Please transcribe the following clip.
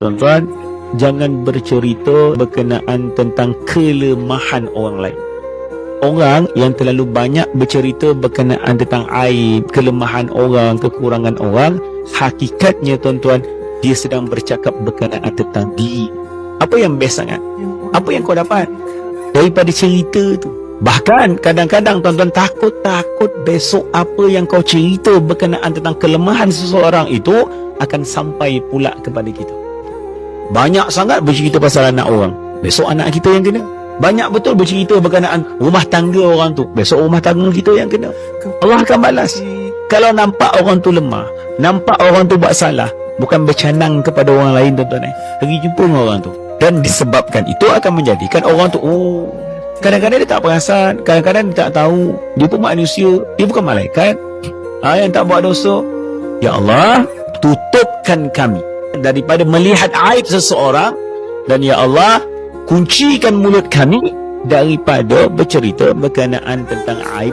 Tuan-tuan, jangan bercerita berkenaan tentang kelemahan orang lain. Orang yang terlalu banyak bercerita berkenaan tentang aib, kelemahan orang, kekurangan orang, hakikatnya tuan-tuan, dia sedang bercakap berkenaan tentang diri. Apa yang best sangat? Apa yang kau dapat daripada cerita tu? Bahkan kadang-kadang tuan-tuan takut besok apa yang kau cerita berkenaan tentang kelemahan seseorang itu akan sampai pula kepada kita. Banyak sangat bercerita pasal anak orang, besok anak kita yang kena. Banyak betul bercerita berkenaan rumah tangga orang tu, besok rumah tangga kita yang kena. Allah akan balas. Kalau nampak orang tu lemah, nampak orang tu buat salah, bukan bercanang kepada orang lain tuan-tuan, pergi jumpa dengan orang tu. Dan disebabkan itu akan menjadikan orang tu, kadang-kadang dia tak perasan, kadang-kadang dia tak tahu, dia pun manusia, dia bukan malaikat yang tak buat dosa. Ya Allah, tutupkan kami daripada melihat aib seseorang, dan ya Allah, kuncikan mulut kami daripada bercerita berkenaan tentang aib